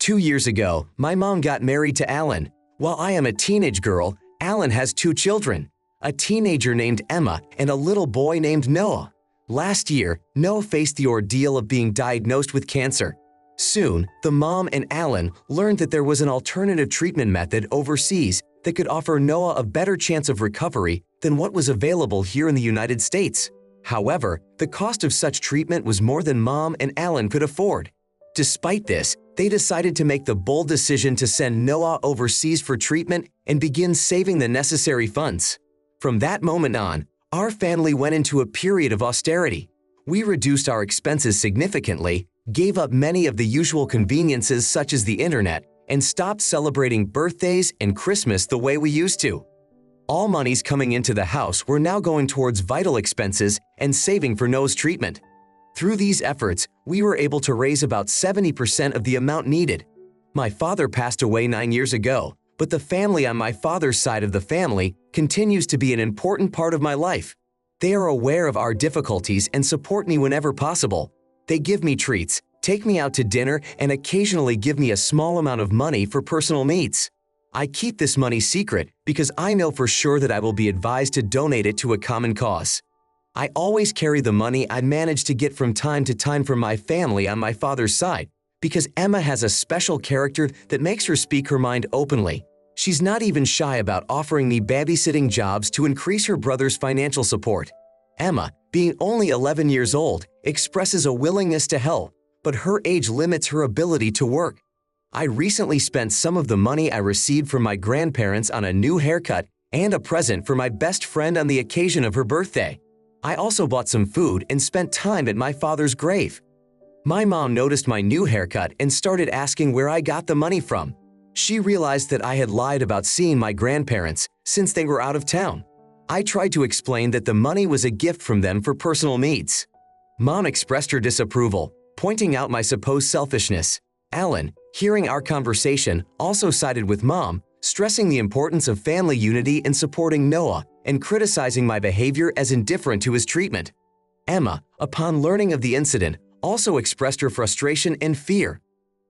2 years ago, my mom got married to Alan. While I am a teenage girl, Alan has two children, a teenager named Emma and a little boy named Noah. Last year, Noah faced the ordeal of being diagnosed with cancer. Soon, the mom and Alan learned that there was an alternative treatment method overseas that could offer Noah a better chance of recovery than what was available here in the United States. However, the cost of such treatment was more than Mom and Alan could afford. Despite this, they decided to make the bold decision to send Noah overseas for treatment and begin saving the necessary funds. From that moment on, our family went into a period of austerity. We reduced our expenses significantly, gave up many of the usual conveniences such as the internet, and stopped celebrating birthdays and Christmas the way we used to. All monies coming into the house were now going towards vital expenses and saving for Noah's treatment. Through these efforts, we were able to raise about 70% of the amount needed. My father passed away 9 years ago, but the family on my father's side of the family continues to be an important part of my life. They are aware of our difficulties and support me whenever possible. They give me treats, take me out to dinner, and occasionally give me a small amount of money for personal needs. I keep this money secret because I know for sure that I will be advised to donate it to a common cause. I always carry the money I manage to get from time to time from my family on my father's side because Emma has a special character that makes her speak her mind openly. She's not even shy about offering me babysitting jobs to increase her brother's financial support. Emma, being only 11 years old, expresses a willingness to help, but her age limits her ability to work. I recently spent some of the money I received from my grandparents on a new haircut and a present for my best friend on the occasion of her birthday. I also bought some food and spent time at my father's grave. My mom noticed my new haircut and started asking where I got the money from. She realized that I had lied about seeing my grandparents since they were out of town. I tried to explain that the money was a gift from them for personal needs. Mom expressed her disapproval, pointing out my supposed selfishness. Alan, hearing our conversation, also sided with Mom, stressing the importance of family unity in supporting Noah and criticizing my behavior as indifferent to his treatment. Emma, upon learning of the incident, also expressed her frustration and fear.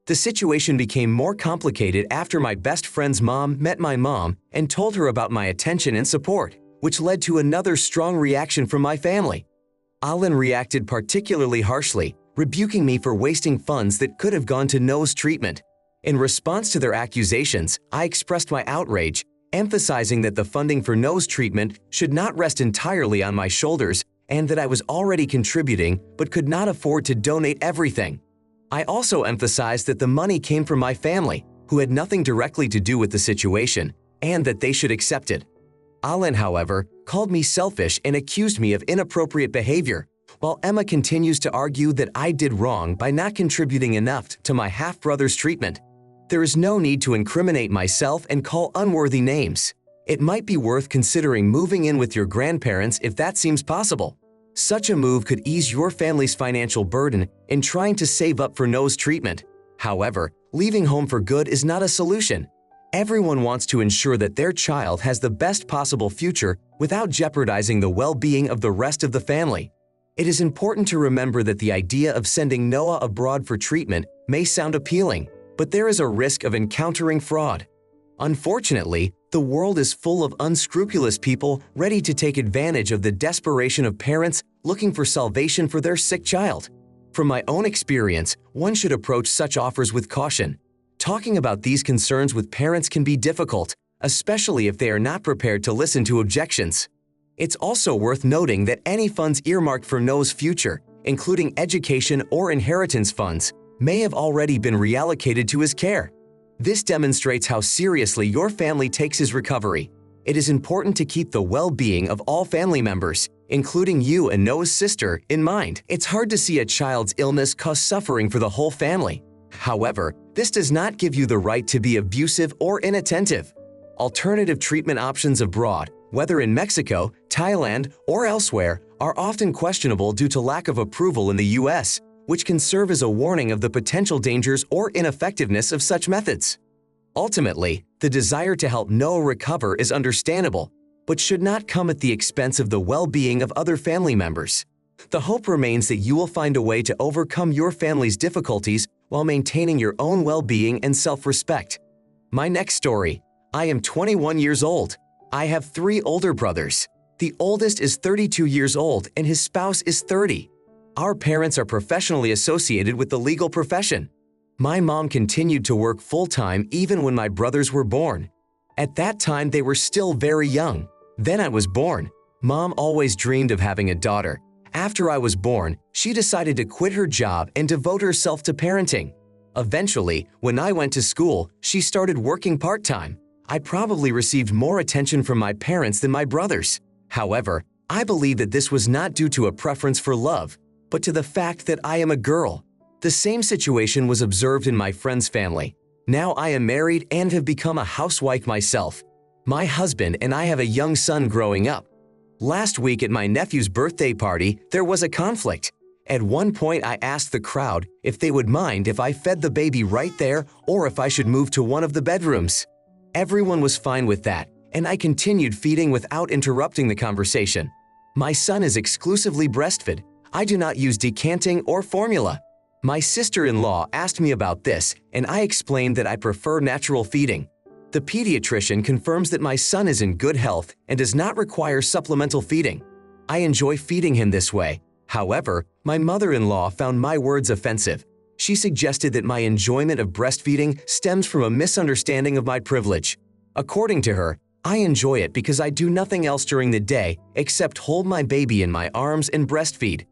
The situation became more complicated after my best friend's mom met my mom and told her about my attention and support, which led to another strong reaction from my family. Alan reacted particularly harshly, rebuking me for wasting funds that could have gone to Noah's treatment. In response to their accusations, I expressed my outrage, emphasizing that the funding for Noah's treatment should not rest entirely on my shoulders and that I was already contributing but could not afford to donate everything. I also emphasized that the money came from my family, who had nothing directly to do with the situation, and that they should accept it. Alan, however, called me selfish and accused me of inappropriate behavior, while Emma continues to argue that I did wrong by not contributing enough to my half-brother's treatment. There is no need to incriminate myself and call unworthy names. It might be worth considering moving in with your grandparents if that seems possible. Such a move could ease your family's financial burden in trying to save up for Noah's treatment. However, leaving home for good is not a solution. Everyone wants to ensure that their child has the best possible future without jeopardizing the well-being of the rest of the family. It is important to remember that the idea of sending Noah abroad for treatment may sound appealing, but there is a risk of encountering fraud. Unfortunately, the world is full of unscrupulous people ready to take advantage of the desperation of parents looking for salvation for their sick child. From my own experience, one should approach such offers with caution. Talking about these concerns with parents can be difficult, especially if they are not prepared to listen to objections. It's also worth noting that any funds earmarked for Noah's future, including education or inheritance funds, may have already been reallocated to his care. This demonstrates how seriously your family takes his recovery. It is important to keep the well-being of all family members, including you and Noah's sister, in mind. It's hard to see a child's illness cause suffering for the whole family. However, this does not give you the right to be abusive or inattentive. Alternative treatment options abroad, whether in Mexico, Thailand, or elsewhere, are often questionable due to lack of approval in the U.S., which can serve as a warning of the potential dangers or ineffectiveness of such methods. Ultimately, the desire to help Noah recover is understandable, but should not come at the expense of the well-being of other family members. The hope remains that you will find a way to overcome your family's difficulties while maintaining your own well-being and self-respect. My next story. I am 21 years old. I have 3 older brothers. The oldest is 32 years old and his spouse is 30. Our parents are professionally associated with the legal profession. My mom continued to work full-time even when my brothers were born. At that time, they were still very young. Then I was born. Mom always dreamed of having a daughter. After I was born, she decided to quit her job and devote herself to parenting. Eventually, when I went to school, she started working part-time. I probably received more attention from my parents than my brothers. However, I believe that this was not due to a preference for love, but to the fact that I am a girl. The same situation was observed in my friend's family. Now I am married and have become a housewife myself. My husband and I have a young son growing up. Last week at my nephew's birthday party, there was a conflict. At one point, I asked the crowd if they would mind if I fed the baby right there or if I should move to one of the bedrooms. Everyone was fine with that, and I continued feeding without interrupting the conversation. My son is exclusively breastfed. I do not use decanting or formula. My sister-in-law asked me about this, and I explained that I prefer natural feeding. The pediatrician confirms that my son is in good health and does not require supplemental feeding. I enjoy feeding him this way. However, my mother-in-law found my words offensive. She suggested that my enjoyment of breastfeeding stems from a misunderstanding of my privilege. According to her, I enjoy it because I do nothing else during the day except hold my baby in my arms and breastfeed.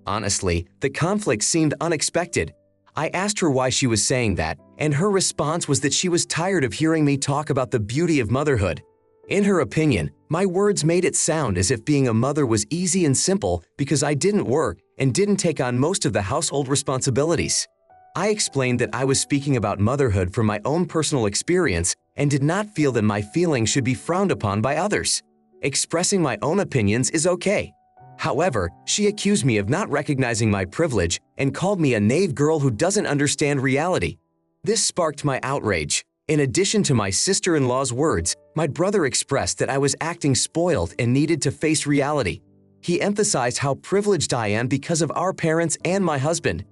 Honestly, the conflict seemed unexpected. I asked her why she was saying that, and her response was that she was tired of hearing me talk about the beauty of motherhood. In her opinion, my words made it sound as if being a mother was easy and simple because I didn't work and didn't take on most of the household responsibilities. I explained that I was speaking about motherhood from my own personal experience and did not feel that my feelings should be frowned upon by others. Expressing my own opinions is okay. However, she accused me of not recognizing my privilege and called me a naive girl who doesn't understand reality. This sparked my outrage. In addition to my sister-in-law's words, my brother expressed that I was acting spoiled and needed to face reality. He emphasized how privileged I am because of our parents and my husband.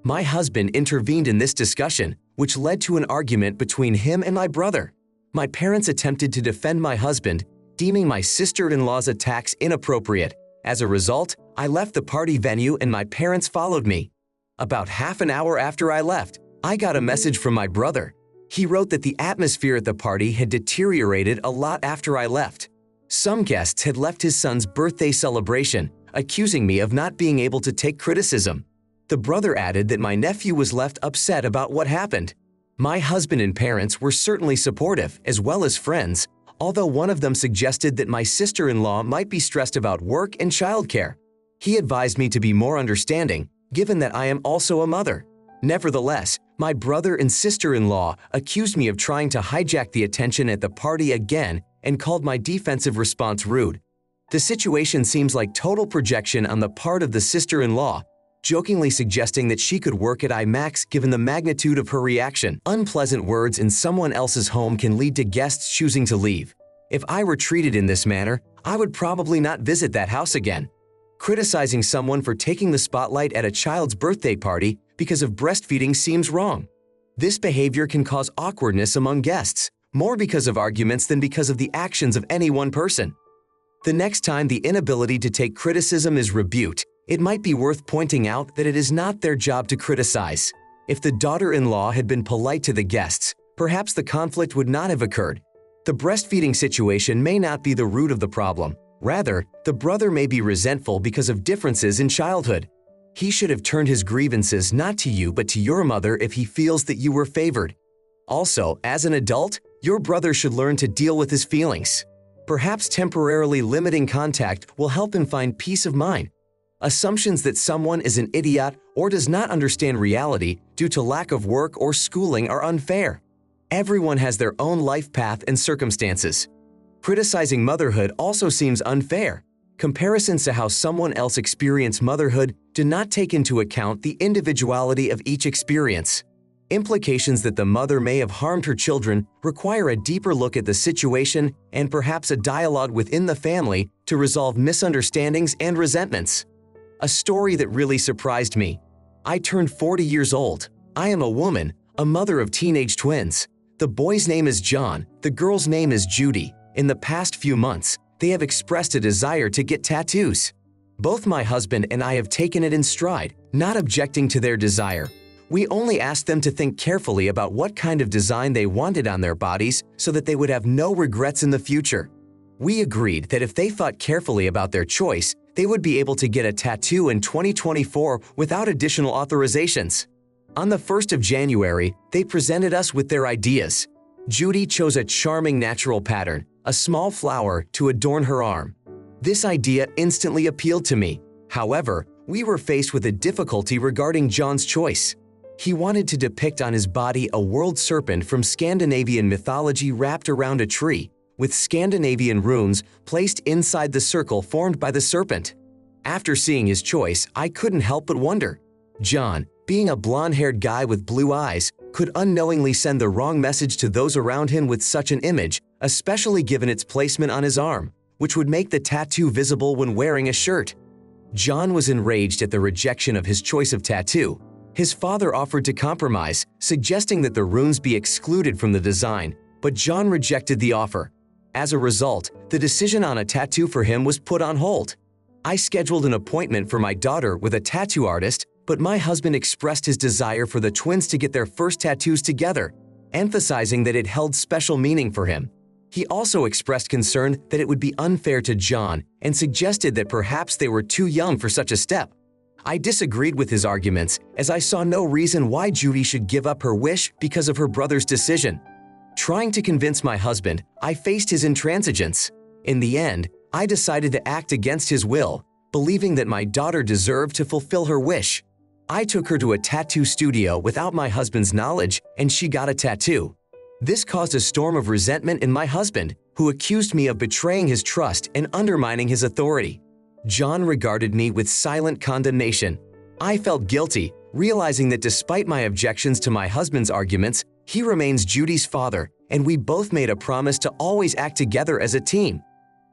My husband intervened in this discussion, which led to an argument between him and my brother. My parents attempted to defend my husband, deeming my sister-in-law's attacks inappropriate. As a result, I left the party venue and my parents followed me. About half an hour after I left, I got a message from my brother. He wrote that the atmosphere at the party had deteriorated a lot after I left. Some guests had left his son's birthday celebration, accusing me of not being able to take criticism. The brother added that my nephew was left upset about what happened. My husband and parents were certainly supportive, as well as friends, although one of them suggested that my sister-in-law might be stressed about work and childcare. He advised me to be more understanding, given that I am also a mother. Nevertheless, my brother and sister-in-law accused me of trying to hijack the attention at the party again and called my defensive response rude. The situation seems like total projection on the part of the sister-in-law, jokingly suggesting that she could work at IMAX given the magnitude of her reaction. Unpleasant words in someone else's home can lead to guests choosing to leave. If I were treated in this manner, I would probably not visit that house again. Criticizing someone for taking the spotlight at a child's birthday party because of breastfeeding seems wrong. This behavior can cause awkwardness among guests, more because of arguments than because of the actions of any one person. The next time the inability to take criticism is rebuked, it might be worth pointing out that it is not their job to criticize. If the daughter-in-law had been polite to the guests, perhaps the conflict would not have occurred. The breastfeeding situation may not be the root of the problem. Rather, the brother may be resentful because of differences in childhood. He should have turned his grievances not to you but to your mother if he feels that you were favored. Also, as an adult, your brother should learn to deal with his feelings. Perhaps temporarily limiting contact will help him find peace of mind. Assumptions that someone is an idiot or does not understand reality due to lack of work or schooling are unfair. Everyone has their own life path and circumstances. Criticizing motherhood also seems unfair. Comparisons to how someone else experienced motherhood do not take into account the individuality of each experience. Implications that the mother may have harmed her children require a deeper look at the situation and perhaps a dialogue within the family to resolve misunderstandings and resentments. A story that really surprised me. I turned 40 years old. I am a woman, a mother of teenage twins. The boy's name is John, the girl's name is Judy. In the past few months, they have expressed a desire to get tattoos. Both my husband and I have taken it in stride, not objecting to their desire. We only asked them to think carefully about what kind of design they wanted on their bodies so that they would have no regrets in the future. We agreed that if they thought carefully about their choice, they would be able to get a tattoo in 2024 without additional authorizations. On the 1st of January, they presented us with their ideas. Judy chose a charming natural pattern, a small flower, to adorn her arm. This idea instantly appealed to me. However, we were faced with a difficulty regarding John's choice. He wanted to depict on his body a world serpent from Scandinavian mythology wrapped around a tree, with Scandinavian runes placed inside the circle formed by the serpent. After seeing his choice, I couldn't help but wonder. John, being a blonde-haired guy with blue eyes, could unknowingly send the wrong message to those around him with such an image, especially given its placement on his arm, which would make the tattoo visible when wearing a shirt. John was enraged at the rejection of his choice of tattoo. His father offered to compromise, suggesting that the runes be excluded from the design, but John rejected the offer. As a result, the decision on a tattoo for him was put on hold. I scheduled an appointment for my daughter with a tattoo artist, but my husband expressed his desire for the twins to get their first tattoos together, emphasizing that it held special meaning for him. He also expressed concern that it would be unfair to John and suggested that perhaps they were too young for such a step. I disagreed with his arguments, as I saw no reason why Judy should give up her wish because of her brother's decision. Trying to convince my husband, I faced his intransigence. In the end, I decided to act against his will, believing that my daughter deserved to fulfill her wish. I took her to a tattoo studio without my husband's knowledge, and she got a tattoo. This caused a storm of resentment in my husband, who accused me of betraying his trust and undermining his authority. John regarded me with silent condemnation. I felt guilty, realizing that despite my objections to my husband's arguments, he remains Judy's father, and we both made a promise to always act together as a team.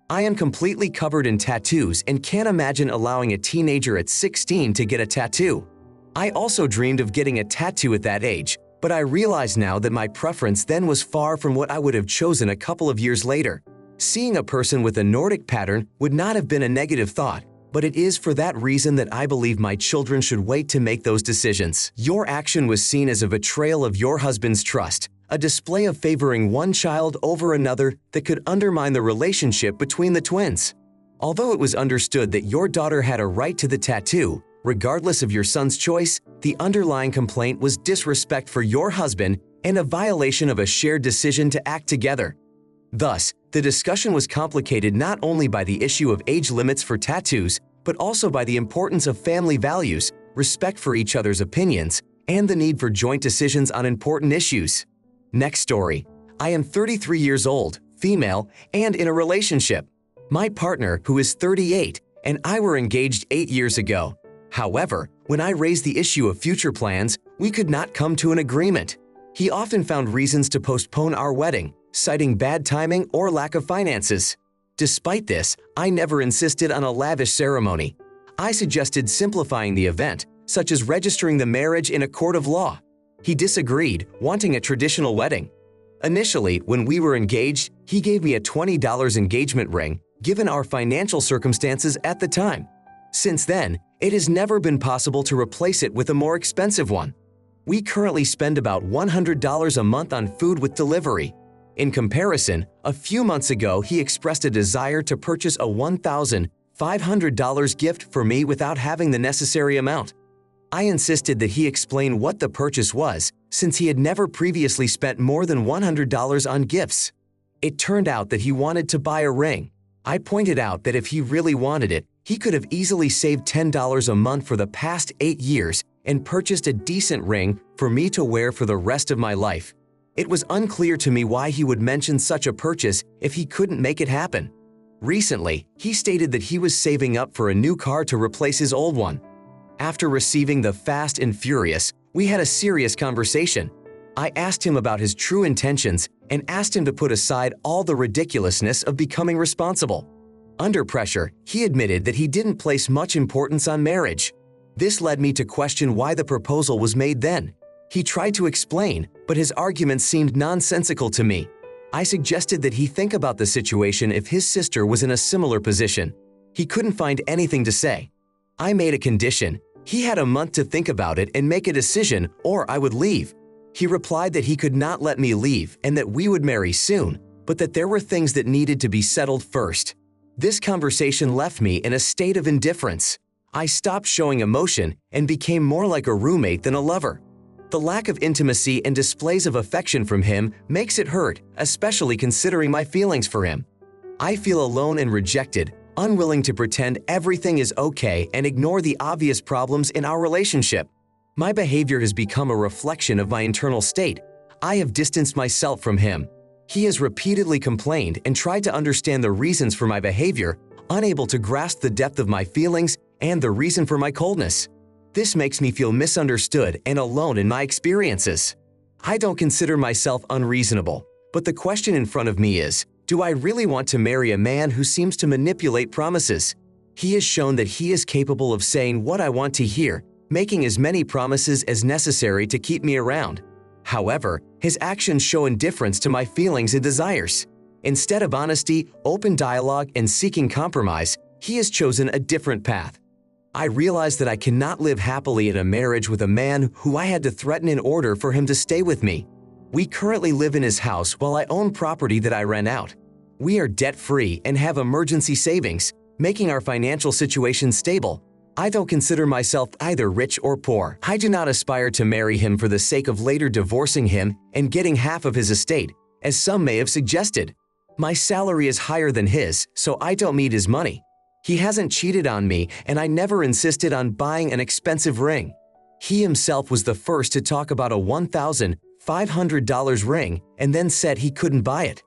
I am completely covered in tattoos and can't imagine allowing a teenager at 16 to get a tattoo. I also dreamed of getting a tattoo at that age, but I realize now that my preference then was far from what I would have chosen a couple of years later. Seeing a person with a Nordic pattern would not have been a negative thought, but it is for that reason that I believe my children should wait to make those decisions. Your action was seen as a betrayal of your husband's trust, a display of favoring one child over another that could undermine the relationship between the twins. Although it was understood that your daughter had a right to the tattoo, regardless of your son's choice, the underlying complaint was disrespect for your husband and a violation of a shared decision to act together. Thus, the discussion was complicated not only by the issue of age limits for tattoos, but also by the importance of family values, respect for each other's opinions, and the need for joint decisions on important issues. Next story. I am 33 years old, female, and in a relationship. My partner, who is 38, and I were engaged 8 years ago. However, when I raised the issue of future plans, we could not come to an agreement. He often found reasons to postpone our wedding, citing bad timing or lack of finances. Despite this, I never insisted on a lavish ceremony. I suggested simplifying the event, such as registering the marriage in a court of law. He disagreed, wanting a traditional wedding. Initially, when we were engaged, he gave me a $20 engagement ring, given our financial circumstances at the time. Since then, it has never been possible to replace it with a more expensive one. We currently spend about $100 a month on food with delivery. In comparison, a few months ago he expressed a desire to purchase a $1,500 gift for me without having the necessary amount. I insisted that he explain what the purchase was, since he had never previously spent more than $100 on gifts. It turned out that he wanted to buy a ring. I pointed out that if he really wanted it, he could have easily saved $10 a month for the past 8 years and purchased a decent ring for me to wear for the rest of my life. It was unclear to me why he would mention such a purchase if he couldn't make it happen. Recently, he stated that he was saving up for a new car to replace his old one. After receiving the Fast and Furious, we had a serious conversation. I asked him about his true intentions and asked him to put aside all the ridiculousness of becoming responsible. Under pressure, he admitted that he didn't place much importance on marriage. This led me to question why the proposal was made then. He tried to explain, but his arguments seemed nonsensical to me. I suggested that he think about the situation if his sister was in a similar position. He couldn't find anything to say. I made a condition. He had a month to think about it and make a decision, or I would leave. He replied that he could not let me leave and that we would marry soon, but that there were things that needed to be settled first. This conversation left me in a state of indifference. I stopped showing emotion and became more like a roommate than a lover. The lack of intimacy and displays of affection from him makes it hurt, especially considering my feelings for him. I feel alone and rejected, unwilling to pretend everything is okay and ignore the obvious problems in our relationship. My behavior has become a reflection of my internal state. I have distanced myself from him. He has repeatedly complained and tried to understand the reasons for my behavior, unable to grasp the depth of my feelings and the reason for my coldness. This makes me feel misunderstood and alone in my experiences. I don't consider myself unreasonable, but the question in front of me is, do I really want to marry a man who seems to manipulate promises? He has shown that he is capable of saying what I want to hear, making as many promises as necessary to keep me around. However, his actions show indifference to my feelings and desires. Instead of honesty, open dialogue, and seeking compromise, he has chosen a different path. I realize that I cannot live happily in a marriage with a man who I had to threaten in order for him to stay with me. We currently live in his house while I own property that I rent out. We are debt-free and have emergency savings, making our financial situation stable. I don't consider myself either rich or poor. I do not aspire to marry him for the sake of later divorcing him and getting half of his estate, as some may have suggested. My salary is higher than his, so I don't need his money. He hasn't cheated on me, and I never insisted on buying an expensive ring. He himself was the first to talk about a $1,500 ring and then said he couldn't buy it.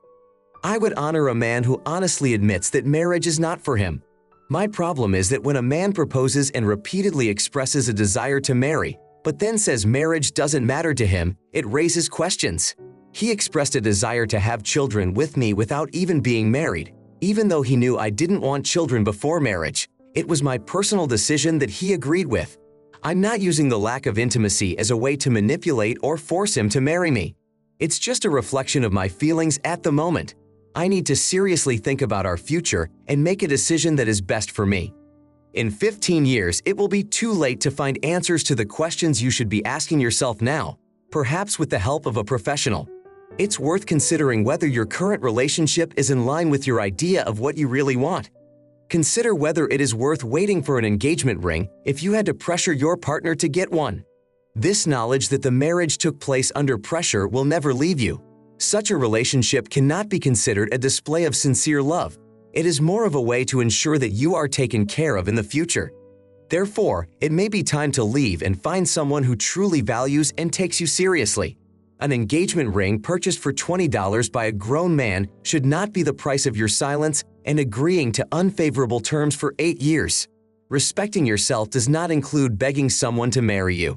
I would honor a man who honestly admits that marriage is not for him. My problem is that when a man proposes and repeatedly expresses a desire to marry, but then says marriage doesn't matter to him, it raises questions. He expressed a desire to have children with me without even being married. Even though he knew I didn't want children before marriage, it was my personal decision that he agreed with. I'm not using the lack of intimacy as a way to manipulate or force him to marry me. It's just a reflection of my feelings at the moment. I need to seriously think about our future and make a decision that is best for me. In 15 years, it will be too late to find answers to the questions you should be asking yourself now, perhaps with the help of a professional. It's worth considering whether your current relationship is in line with your idea of what you really want. Consider whether it is worth waiting for an engagement ring if you had to pressure your partner to get one. This knowledge that the marriage took place under pressure will never leave you. Such a relationship cannot be considered a display of sincere love. It is more of a way to ensure that you are taken care of in the future. Therefore, it may be time to leave and find someone who truly values and takes you seriously. An engagement ring purchased for $20 by a grown man should not be the price of your silence and agreeing to unfavorable terms for 8 years. Respecting yourself does not include begging someone to marry you.